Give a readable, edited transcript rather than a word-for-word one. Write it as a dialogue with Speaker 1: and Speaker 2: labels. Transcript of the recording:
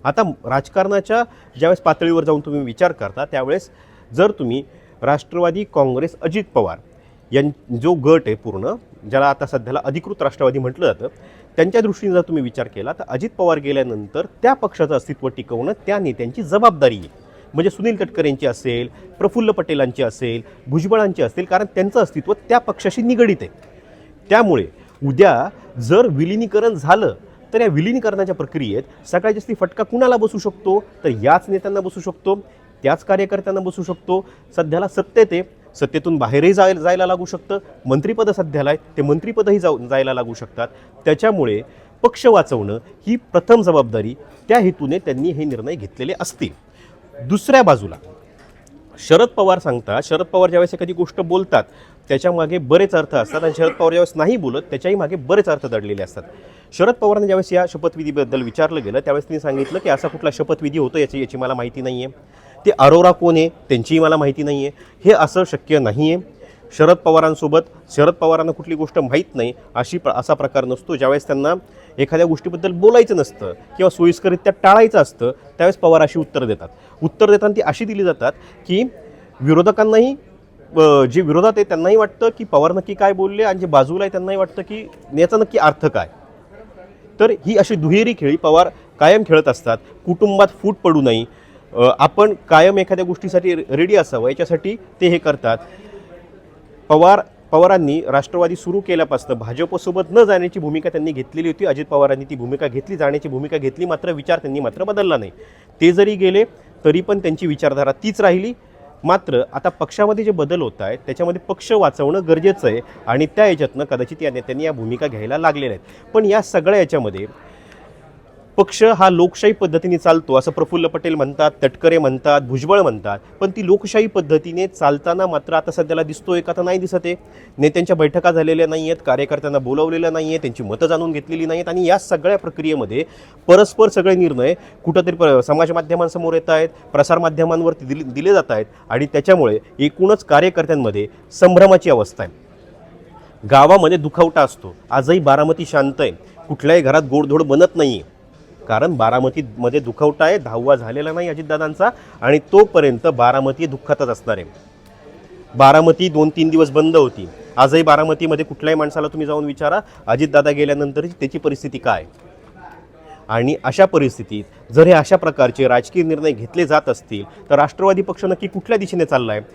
Speaker 1: आता राजकारणाच्या ज्यावेळेस पातळीवर जाऊन तुम्ही विचार करता त्यावेळेस जर तुम्ही राष्ट्रवादी काँग्रेस अजित पवार जो गट आहे पूर्ण, ज्याला आता सध्याला अधिकृत राष्ट्रवादी म्हटलं जातं, त्यांच्या दृष्टीने जर तुम्ही विचार केला तर अजित पवार गेल्यानंतर त्या पक्षाचं अस्तित्व टिकवणं त्या नेत्यांची जबाबदारी आहे. म्हणजे सुनील तटकरेंची असेल, प्रफुल्ल पटेलांची असेल, भुजबळांची असेल, कारण त्यांचं अस्तित्व त्या पक्षाशी निगडित आहे. त्यामुळे उद्या जर विलिनीकरण झालं तर या विलिनीकरणाच्या प्रक्रियेत सगळ्यात जास्ती फटका कुणाला बसू शकतो? तर याच नेत्यांना बसू शकतो, त्याच कार्यकर्त्यांना बसू शकतो. सध्याला सत्तेत आहे, सत्तेतून बाहेरही जायला लागू शकतं. मंत्रिपद सध्याला आहे, ते मंत्रिपदही जायला लागू शकतात. त्याच्यामुळे पक्ष वाचवणं ही प्रथम जबाबदारी त्या हेतूने त्यांनी हे निर्णय घेतलेले असतील. दुसऱ्या बाजूला शरद पवार सांगतात, शरद पवार ज्यावेळेस एखादी गोष्ट बोलतात त्याच्यामागे बरेच अर्थ असतात आणि शरद पवार ज्यावेळेस नाही बोलत त्याच्याही मागे बरेच अर्थ दडलेले असतात. शरद पवारांनी ज्यावेळेस या शपथविधीबद्दल विचारलं गेलं त्यावेळेस त्यांनी सांगितलं की असा कुठला शपथविधी होतो याची मला माहिती नाही आहे. ते अरोरा कोण आहे त्यांचीही मला माहिती नाही आहे. हे असं शक्य नाही आहे. शरद पवारांना कुठली गोष्ट माहीत नाही असा प्रकार नसतो. ज्यावेळेस त्यांना एखाद्या गोष्टीबद्दल बोलायचं नसतं किंवा सोयीस्करित्या टाळायचं असतं त्यावेळेस पवार अशी उत्तर देताना ती अशी दिली जातात की विरोधकांनाही, जे विरोधात आहे त्यांनाही वाटतं की पवार नक्की काय बोलले आणि जे बाजूला आहे त्यांनाही वाटतं की याचा नक्की अर्थ काय. तर ही अशी दुहेरी खेळी पवार कायम खेळत असतात. कुटुंबात फूट पडू नये, आपण एखाद्या गोष्टीसाठी रेडी असावं याच्यासाठी ते हे करतात. पवारांनी राष्ट्रवादी सुरू केल्यापासून भाजपसोबत न जाण्याची भूमिका त्यांनी घेतलेली होती. अजित पवारांनी ती भूमिका घेतली, जाण्याची भूमिका घेतली, मात्र विचार त्यांनी बदलला नाही. ते जरी गेले तरी पण त्यांची विचारधारा तीच राहिली. मात्र आता पक्षामध्ये जे बदल होत आहेत त्याच्यामध्ये पक्ष वाचवणं गरजेचं आहे आणि त्या याच्यातनं कदाचित या नेत्यांनी या भूमिका घ्यायला लागलेल्या आहेत. पण या सगळ्या याच्यामध्ये पक्ष हा लोकशाही पद्धतीने चालतो असं प्रफुल्ल पटेल म्हणतात, तटकरे म्हणतात, भुजबळ म्हणतात. पण ती लोकशाही पद्धतीने चालताना मात्र आता सध्याला दिसतोय का तर नाही दिसत आहे. नेत्यांच्या बैठका झालेल्या नाही आहेत, कार्यकर्त्यांना बोलावलेलं नाही आहे, त्यांची मतं जाणून घेतलेली नाहीत आणि या सगळ्या प्रक्रियेमध्ये परस्पर सगळे निर्णय कुठंतरी समाज माध्यमांसमोर येत आहेत, प्रसारमाध्यमांवरती दिले जात आहेत आणि त्याच्यामुळे एकूणच कार्यकर्त्यांमध्ये संभ्रमाची अवस्था आहे. गावामध्ये दुखावटा असतो. आजही बारामती शांत आहे, कुठल्याही घरात गोडधोड बनत नाही आहे, कारण बारामतीमध्ये दुखावटा आहे, 10वा झालेला नाही अजितदादांचा आणि तोपर्यंत बारामती दुःखातच असणार आहे. बारामती 2-3 दिवस बंद होती. आजही बारामतीमध्ये कुठल्याही माणसाला तुम्ही जाऊन विचारा अजितदादा गेल्यानंतर त्याची परिस्थिती काय. आणि अशा परिस्थितीत जर हे अशा प्रकारचे राजकीय निर्णय घेतले जात असतील तर राष्ट्रवादी पक्ष नक्की कुठल्या दिशेने चालला आहे